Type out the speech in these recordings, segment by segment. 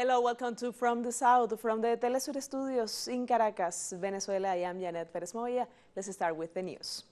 Hello, welcome to From the South, from the TeleSUR studios in Caracas, Venezuela. I am Janet Perez Moya. Let's start with the news.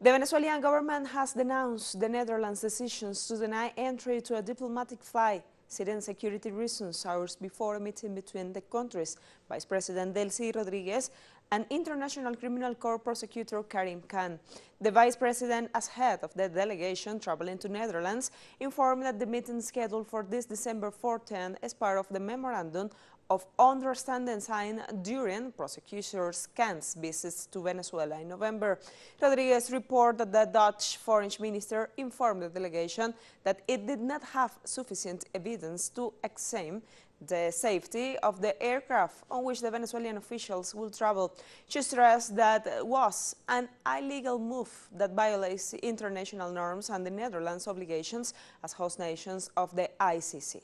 The Venezuelan government has denounced the Netherlands' decisions to deny entry to a diplomatic flight, citing security reasons hours before a meeting between the countries. Vice President Delcy Rodriguez and International Criminal Court prosecutor Karim Khan. The vice president, as head of the delegation traveling to Netherlands, informed that the meeting scheduled for this December 14 is part of the memorandum of understanding signed during prosecutor Khan's visits to Venezuela in November. Rodriguez reported that the Dutch foreign minister informed the delegation that it did not have sufficient evidence to examine the safety of the aircraft on which the Venezuelan officials will travel. She stressed that was an illegal move that violates international norms and the Netherlands' obligations as host nations of the ICC.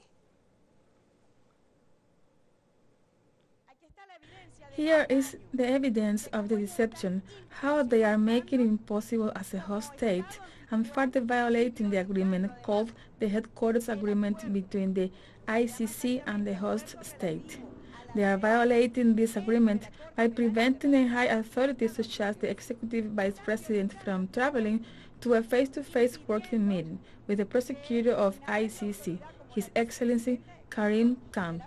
Here is the evidence of the deception, how they are making it impossible as a host state and further violating the agreement called the Headquarters Agreement between the ICC and the host state. They are violating this agreement by preventing a high authority such as the executive vice president from traveling to a face-to-face working meeting with the prosecutor of ICC, His Excellency Karim Khan.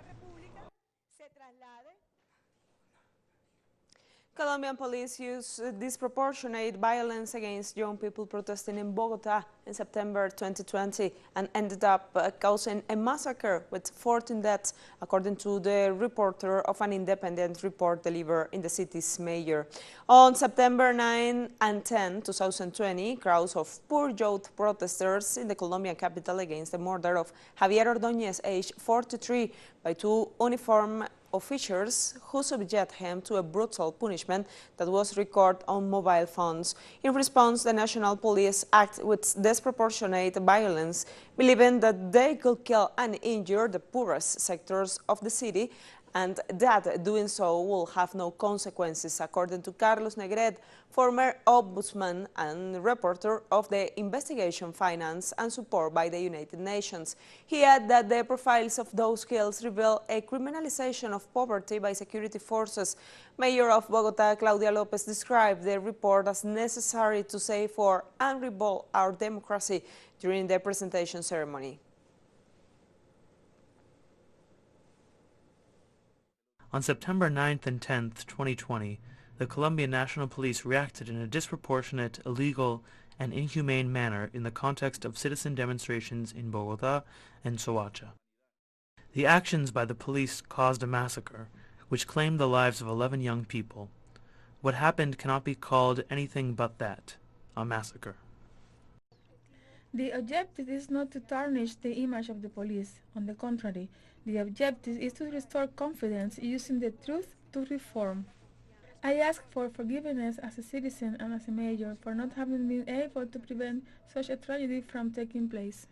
Colombian police used disproportionate violence against young people protesting in Bogota in September 2020 and ended up causing a massacre with 14 deaths, according to the reporter of an independent report delivered in the city's mayor. On September 9 and 10, 2020, crowds of poor youth protesters in the Colombian capital against the murder of Javier Ordóñez, aged 43, by two uniformed officials who subject him to a brutal punishment that was recorded on mobile phones. In response, the national police acted with disproportionate violence, believing that they could kill and injure the poorest sectors of the city and that doing so will have no consequences, according to Carlos Negret, former ombudsman and reporter of the investigation Finance and Support by the United Nations. He added that the profiles of those killed reveal a criminalization of poverty by security forces. Mayor of Bogota, Claudia Lopez, described the report as necessary to save for and rebuild our democracy during the presentation ceremony. On September 9th and 10th, 2020, the Colombian National Police reacted in a disproportionate, illegal, and inhumane manner in the context of citizen demonstrations in Bogota and Soacha. The actions by the police caused a massacre, which claimed the lives of 11 young people. What happened cannot be called anything but that, a massacre. The objective is not to tarnish the image of the police. On the contrary, the objective is to restore confidence using the truth to reform. I ask for forgiveness as a citizen and as a mayor for not having been able to prevent such a tragedy from taking place.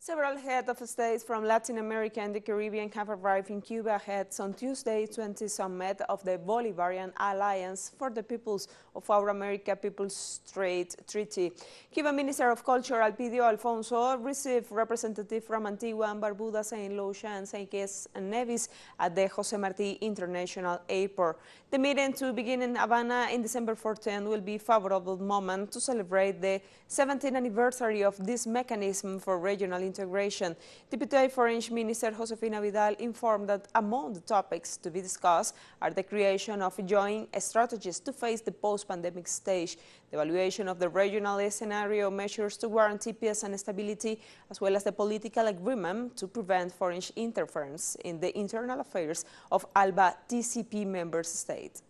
Several heads of states from Latin America and the Caribbean have arrived in Cuba ahead on Tuesday 20 summit of the Bolivarian Alliance for the Peoples of Our America People's Trade Treaty. Cuban Minister of Culture Alpidio Alfonso received representatives from Antigua and Barbuda, St. Lucia and St. Kitts and Nevis at the Jose Marti International Airport. The meeting, to begin in Havana in December 14, will be a favorable moment to celebrate the 17th anniversary of this mechanism for regional integration. Deputy Foreign Minister Josefina Vidal informed that among the topics to be discussed are the creation of joint strategies to face the post-pandemic stage, the evaluation of the regional scenario, measures to guarantee peace and stability, as well as the political agreement to prevent foreign interference in the internal affairs of ALBA TCP member states.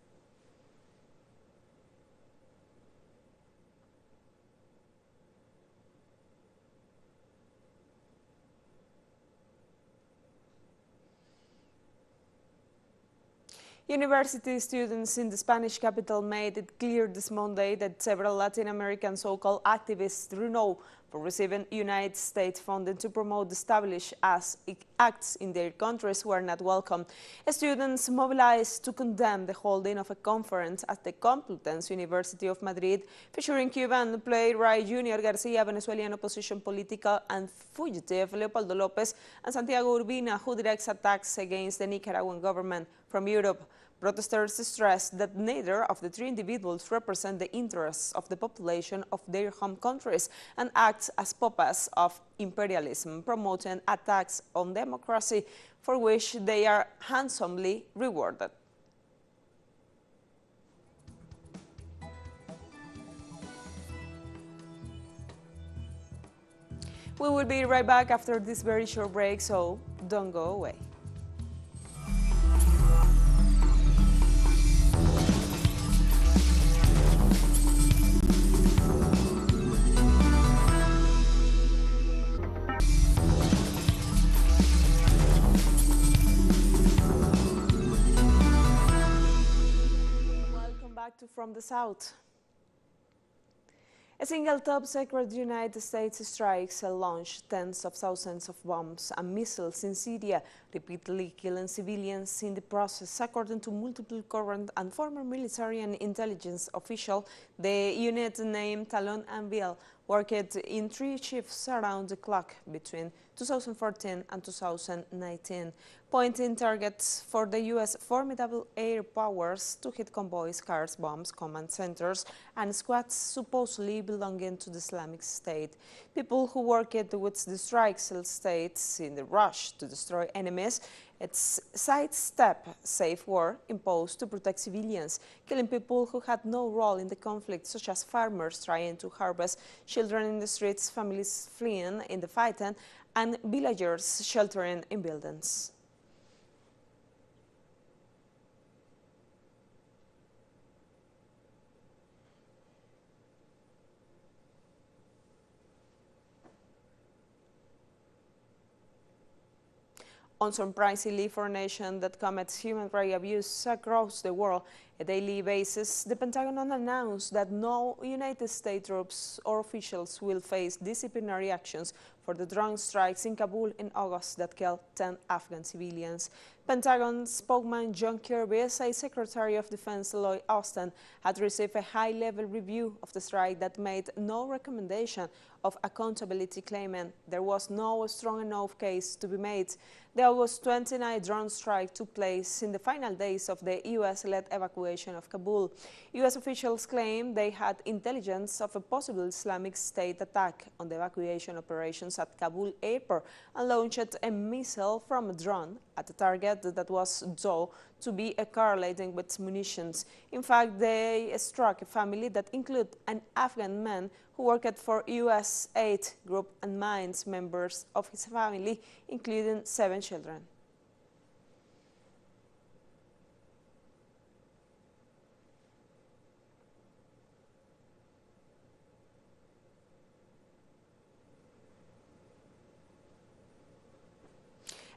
University students in the Spanish capital made it clear this Monday that several Latin American so-called activists renowned for receiving United States funding to promote established acts in their countries were not welcome. Students mobilized to condemn the holding of a conference at the Complutense University of Madrid featuring Cuban playwright Junior Garcia, Venezuelan opposition political and fugitive Leopoldo Lopez, and Santiago Urbina, who directs attacks against the Nicaraguan government from Europe. Protesters stressed that neither of the three individuals represent the interests of the population of their home countries and act as puppets of imperialism, promoting attacks on democracy for which they are handsomely rewarded. We will be right back after this very short break, so don't go away. From the South. A single top secret United States strikes launched tens of thousands of bombs and missiles in Syria, repeatedly killing civilians in the process, according to multiple current and former military and intelligence officials. The unit named Talon and Bill worked in 3 shifts around the clock between 2014 and 2019, pointing targets for the U.S. formidable air powers to hit convoys, cars, bombs, command centers, and squads supposedly belonging to the Islamic State. People who worked with the strikes states in the rush to destroy enemies, its sidestep safe war imposed to protect civilians, killing people who had no role in the conflict, such as farmers trying to harvest, children in the streets, families fleeing in the fighting, and villagers sheltering in buildings. Unsurprisingly, for a nation that commits human rights abuse across the world on a daily basis, the Pentagon announced that no United States troops or officials will face disciplinary actions for the drone strikes in Kabul in August that killed 10 Afghan civilians. Pentagon spokesman John Kirby said Secretary of Defense Lloyd Austin had received a high-level review of the strike that made no recommendation of accountability, claiming there was no strong enough case to be made. The August 29 drone strike took place in the final days of the U.S.-led evacuation of Kabul. U.S. officials claim they had intelligence of a possible Islamic State attack on the evacuation operations at Kabul airport and launched a missile from a drone at a target that was thought to be a car laden with munitions. In fact, they struck a family that included an Afghan man who worked for U.S. aid group and mines members of his family, including 7 children.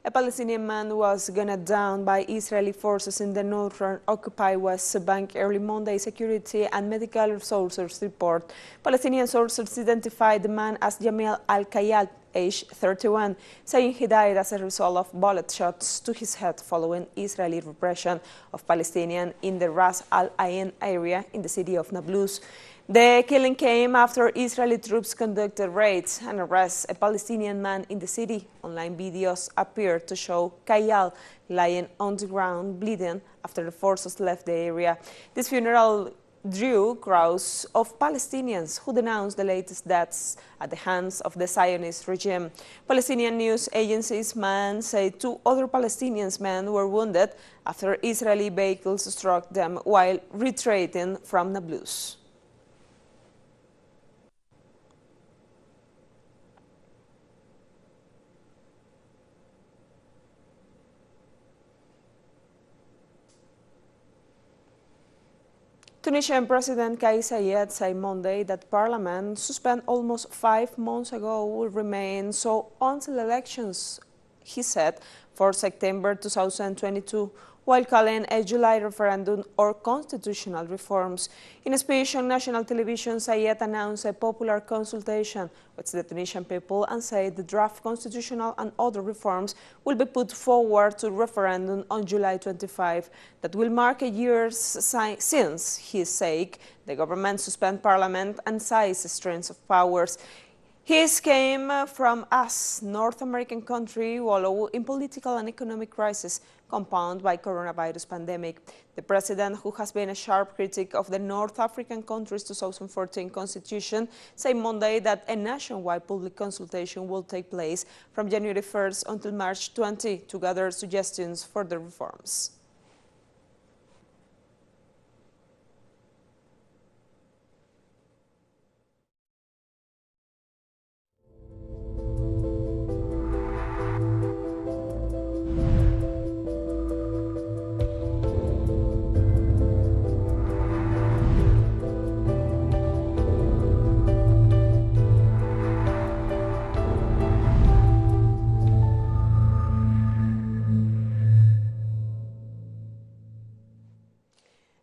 A Palestinian man was gunned down by Israeli forces in the northern occupied West Bank early Monday, security and medical sources report. Palestinian sources identified the man as Jamil al-Kayal, age 31, saying he died as a result of bullet shots to his head following Israeli repression of Palestinians in the Ras al-Ain area in the city of Nablus. The killing came after Israeli troops conducted raids and arrested a Palestinian man in the city. Online videos appeared to show Kayal lying on the ground bleeding after the forces left the area. This funeral drew crowds of Palestinians who denounced the latest deaths at the hands of the Zionist regime. Palestinian news agencies MAN said 2 other Palestinian men were wounded after Israeli vehicles struck them while retreating from Nablus. Tunisian President Kais Saied said Monday that Parliament, suspended almost 5 months ago, will remain so until elections, he said, for September 2022, while calling a July referendum or constitutional reforms. In a speech on national television, Sayed announced a popular consultation with the Tunisian people and said the draft constitutional and other reforms will be put forward to referendum on July 25. That will mark a year since, his sake, the government suspended parliament and seized strengths of powers. His came from us, North American country, wallow in political and economic crisis compounded by coronavirus pandemic. The president, who has been a sharp critic of the North African country's 2014 constitution, said Monday that a nationwide public consultation will take place from January 1st until March 20 to gather suggestions for the reforms.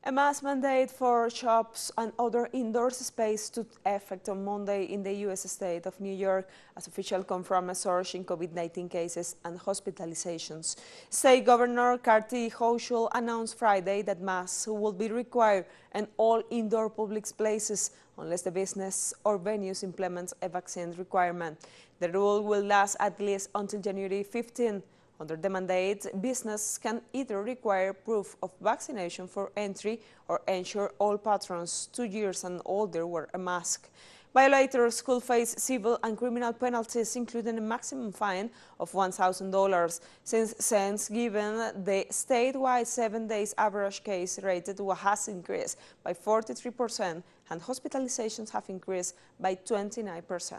A mask mandate for shops and other indoor space took effect on Monday in the U.S. state of New York as officials confirm a surge in COVID-19 cases and hospitalizations. State Governor Kathy Hochul announced Friday that masks will be required in all indoor public places unless the business or venues implements a vaccine requirement. The rule will last at least until January 15. Under the mandate, business can either require proof of vaccination for entry or ensure all patrons 2 years and older wear a mask. Violators could face civil and criminal penalties, including a maximum fine of $1,000. Since given the statewide 7 days average case rate has increased by 43% and hospitalizations have increased by 29%.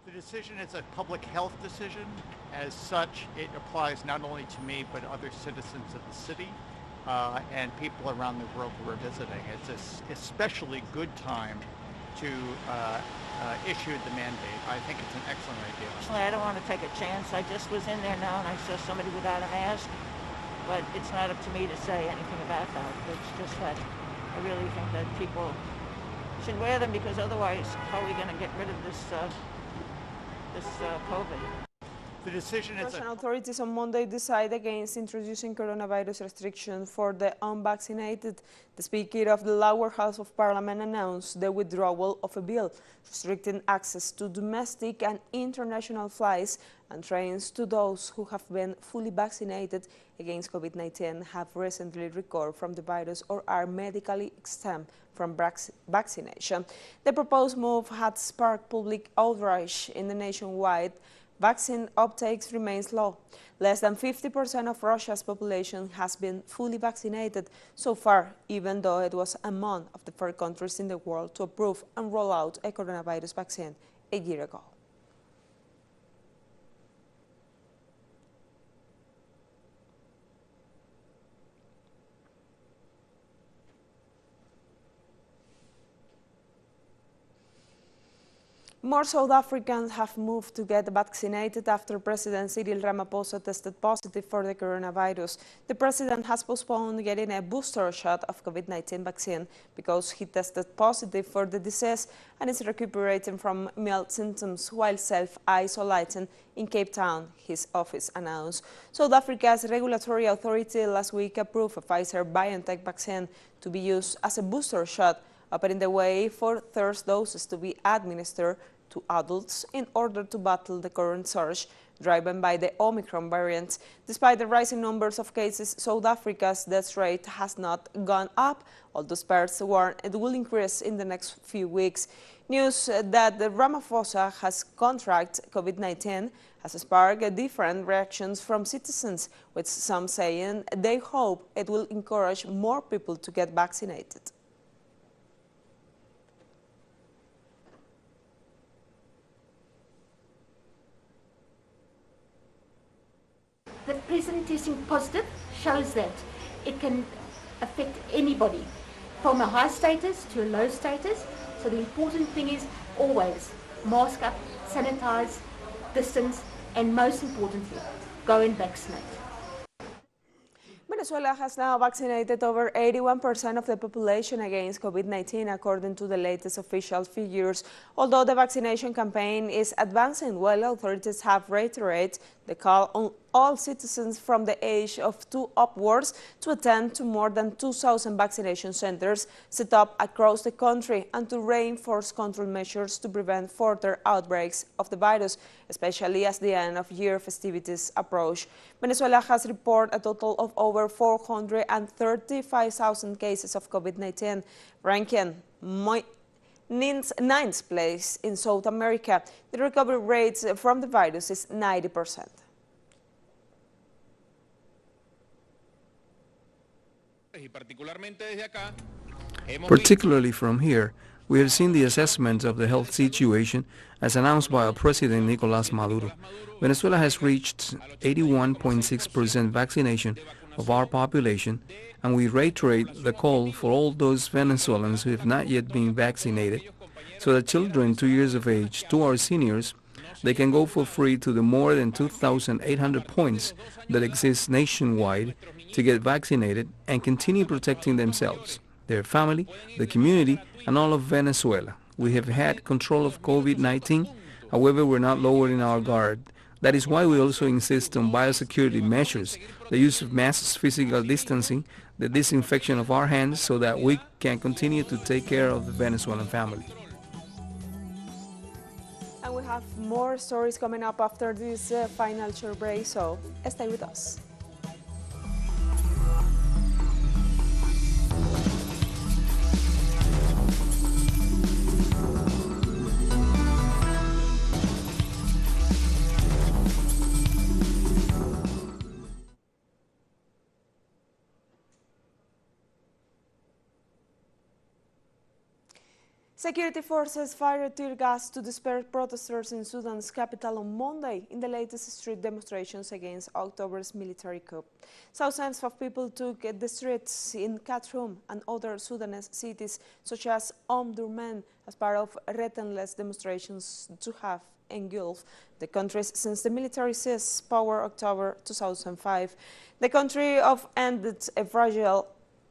The decision is a public health decision. As such, it applies not only to me, but other citizens of the city and people around the world who are visiting. It's an especially good time to issue the mandate. I think it's an excellent idea. I don't want to take a chance. I just was in there now and I saw somebody without a mask, but it's not up to me to say anything about that. It's just that I really think that people should wear them, because otherwise how are we going to get rid of this COVID? The decision is Russian authorities on Monday decided against introducing coronavirus restrictions for the unvaccinated. The Speaker of the lower house of parliament announced the withdrawal of a bill restricting access to domestic and international flights and trains to those who have been fully vaccinated against COVID-19, have recently recovered from the virus, or are medically exempt from vaccination. The proposed move had sparked public outrage in the nationwide. Vaccine uptake remains low. Less than 50% of Russia's population has been fully vaccinated so far, even though it was among the first countries in the world to approve and roll out a coronavirus vaccine a year ago. More South Africans have moved to get vaccinated after President Cyril Ramaphosa tested positive for the coronavirus. The president has postponed getting a booster shot of COVID-19 vaccine because he tested positive for the disease and is recuperating from mild symptoms while self-isolating in Cape Town, his office announced. South Africa's regulatory authority last week approved a Pfizer-BioNTech vaccine to be used as a booster shot, opening the way for third doses to be administered to adults in order to battle the current surge driven by the Omicron variant. Despite the rising numbers of cases, South Africa's death rate has not gone up, although experts warn it will increase in the next few weeks. News that the Ramaphosa has contracted COVID-19 has sparked different reactions from citizens, with some saying they hope it will encourage more people to get vaccinated. The president testing positive shows that it can affect anybody, from a high status to a low status. So the important thing is always mask up, sanitize, distance, and most importantly, go and vaccinate. Venezuela has now vaccinated over 81% of the population against COVID-19, according to the latest official figures. Although the vaccination campaign is advancing well, authorities have reiterated the call on all citizens from the age of 2 upwards to attend to more than 2,000 vaccination centers set up across the country and to reinforce control measures to prevent further outbreaks of the virus, especially as the end of year festivities approach. Venezuela has reported a total of over 435,000 cases of COVID-19, ranking ninth place in South America. The recovery rate from the virus is 90%. Particularly from here, we have seen the assessment of the health situation as announced by our President Nicolás Maduro. Venezuela has reached 81.6% vaccination of our population, and we reiterate the call for all those Venezuelans who have not yet been vaccinated, so that children 2 years of age to our seniors, they can go for free to the more than 2,800 points that exist nationwide to get vaccinated and continue protecting themselves, their family, the community, and all of Venezuela. We have had control of COVID-19, however, we're not lowering our guard. That is why we also insist on biosecurity measures, the use of masks, physical distancing, the disinfection of our hands so that we can continue to take care of the Venezuelan family. And we have more stories coming up after this final short break, so stay with us. Security forces fired tear gas to disperse protesters in Sudan's capital on Monday in the latest street demonstrations against October's military coup. Thousands of people took the streets in Khartoum and other Sudanese cities, such as Omdurman, as part of relentless demonstrations to have engulfed the country since the military seized power October 2005. The country ended a fragile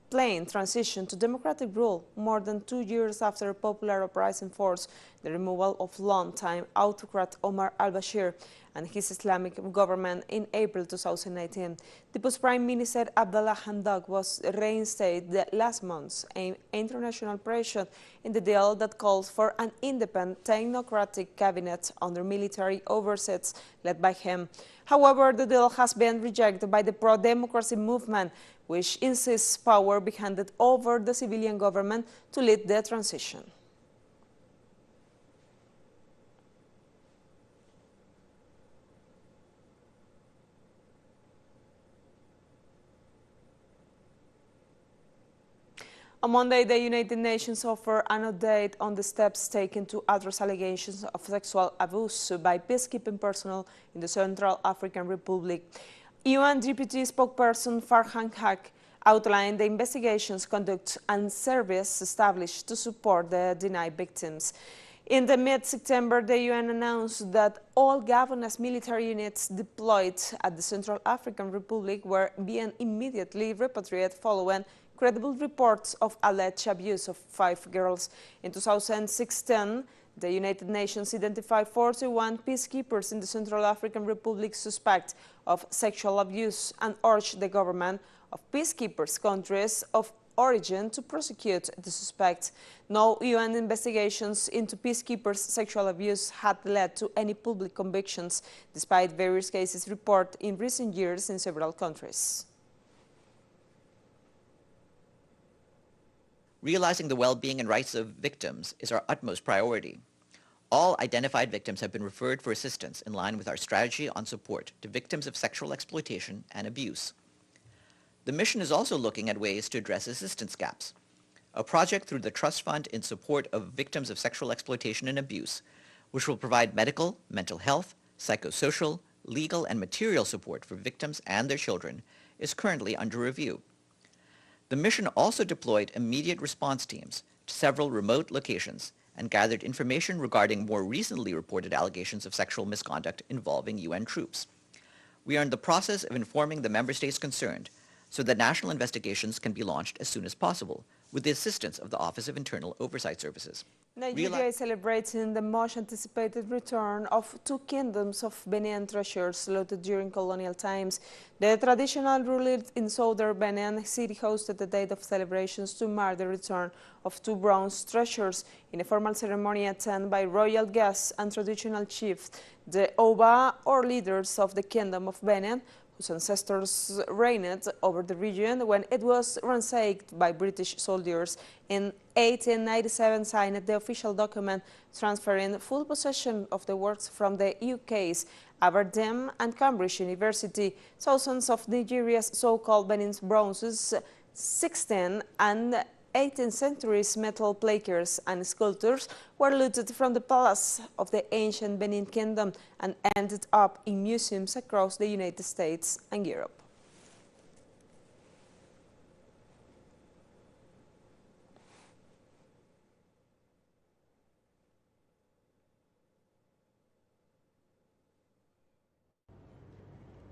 plain transition to democratic rule more than 2 years after a popular uprising forced the removal of long-time autocrat Omar al-Bashir and his Islamic government in April 2019. Deputy Prime Minister Abdallah Hamdok was reinstated last month amid international pressure in the deal that calls for an independent technocratic cabinet under military oversight led by him. However, the deal has been rejected by the pro-democracy movement, which insists power be handed over the civilian government to lead the transition. On Monday, the United Nations offered an update on the steps taken to address allegations of sexual abuse by peacekeeping personnel in the Central African Republic. UN Deputy Spokesperson Farhan Haq outlined the investigations conducted and services established to support the denied victims. In the mid-September, the UN announced that all Gabonese military units deployed at the Central African Republic were being immediately repatriated following credible reports of alleged abuse of 5 girls. In 2016, the United Nations identified 41 peacekeepers in the Central African Republic suspect of sexual abuse and urged the government of peacekeepers' countries of origin to prosecute the suspects. No UN investigations into peacekeepers' sexual abuse had led to any public convictions, despite various cases reported in recent years in several countries. Realizing the well-being and rights of victims is our utmost priority. All identified victims have been referred for assistance in line with our strategy on support to victims of sexual exploitation and abuse. The mission is also looking at ways to address assistance gaps. A project through the Trust Fund in support of victims of sexual exploitation and abuse, which will provide medical, mental health, psychosocial, legal, and material support for victims and their children, is currently under review. The mission also deployed immediate response teams to several remote locations and gathered information regarding more recently reported allegations of sexual misconduct involving UN troops. We are in the process of informing the member states concerned so that national investigations can be launched as soon as possible with the assistance of the Office of Internal Oversight Services. Nigeria is celebrating the much anticipated return of two kingdoms of Benin treasures looted during colonial times. The traditional ruler in southern Benin City hosted a day of celebrations to mark the return of two bronze treasures in a formal ceremony attended by royal guests and traditional chiefs, the Oba, or leaders of the Kingdom of Benin, whose ancestors reigned over the region when it was ransacked by British soldiers. In 1897 signed the official document transferring full possession of the works from the UK's Aberdeen and Cambridge University. Thousands of Nigeria's so-called Benin's bronzes, 16th and 18th centuries metal plaques and sculptures were looted from the palace of the ancient Benin Kingdom and ended up in museums across the United States and Europe.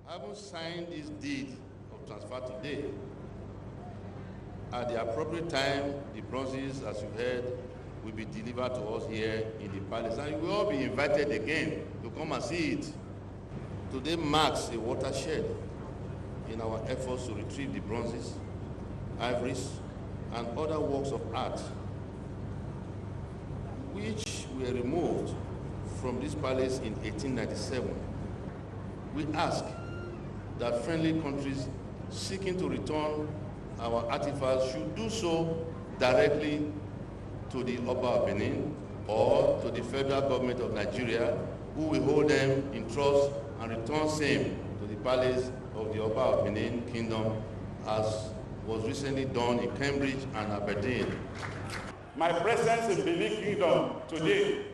Having signed this deed of transfer today, at the appropriate time, the bronzes, as you heard, will be delivered to us here in the palace. And you will all be invited again to come and see it. Today marks a watershed in our efforts to retrieve the bronzes, ivories, and other works of art which were removed from this palace in 1897. We ask that friendly countries seeking to return our artifacts should do so directly to the Oba of Benin or to the federal government of Nigeria, who will hold them in trust and return same to the palace of the Oba of Benin Kingdom, as was recently done in Cambridge and Aberdeen. My presence in Benin Kingdom today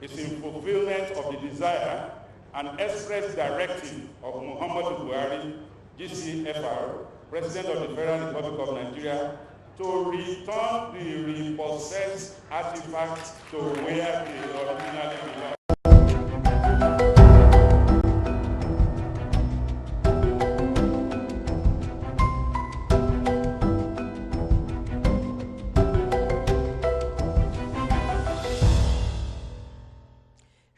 is in fulfillment of the desire and express directive of Muhammadu Buhari, GCFR, President of the Federal Republic of Nigeria, to return the repossessed artifacts to where they originally belong.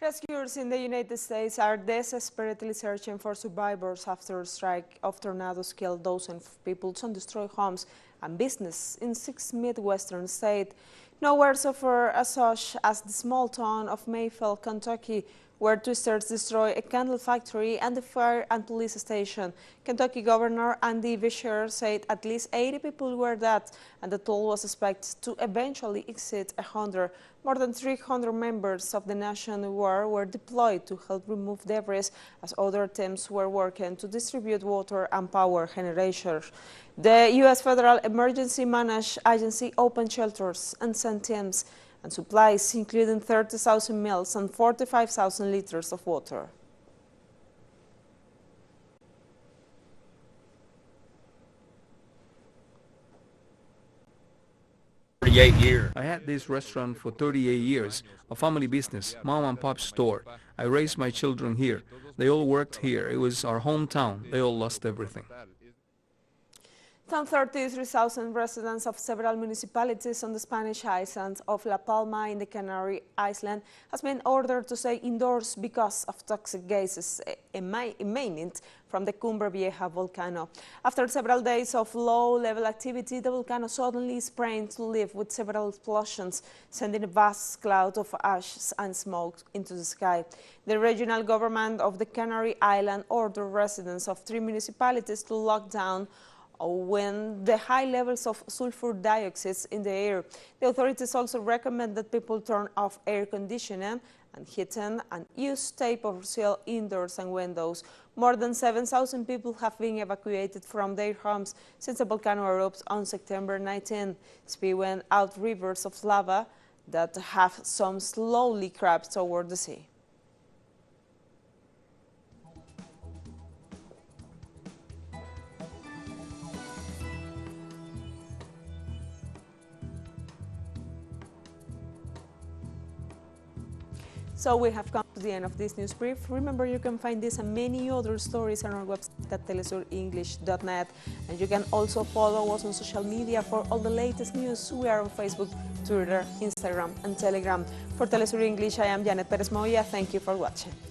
Rescuers in the United States are desperately searching for survivors after a strike of tornadoes killed dozens of people and destroyed homes and business in 6 Midwestern states. Nowhere suffered as such as the small town of Mayfield, Kentucky, where twisters destroyed a candle factory and the fire and police station. Kentucky Governor Andy Beshear said at least 80 people were dead, and the toll was expected to eventually exceed 100. More than 300 members of the National Guard were deployed to help remove debris, as other teams were working to distribute water and power generators. The U.S. Federal Emergency Management Agency opened shelters and sent teams and supplies, including 30,000 meals and 45,000 liters of water. I had this restaurant for 38 years, a family business, mom and pop store. I raised my children here. They all worked here. It was our hometown. They all lost everything. Some 33,000 residents of several municipalities on the Spanish island of La Palma in the Canary Islands has been ordered to stay indoors because of toxic gases emanating from the Cumbre Vieja volcano. After several days of low-level activity, the volcano suddenly sprang to life with several explosions, sending a vast cloud of ash and smoke into the sky. The regional government of the Canary Islands ordered residents of 3 municipalities to lock down when the high levels of sulfur dioxide in the air. The authorities also recommend that people turn off air conditioning and heating and use tape or seal indoors and windows. More than 7,000 people have been evacuated from their homes since the volcano erupted on September 19, spewing out rivers of lava that have some slowly crept toward the sea. So we have come to the end of this news brief. Remember, you can find this and many other stories on our website at telesurenglish.net. And you can also follow us on social media for all the latest news. We are on Facebook, Twitter, Instagram, and Telegram. For TeleSUR English, I am Janet Perez Moya. Thank you for watching.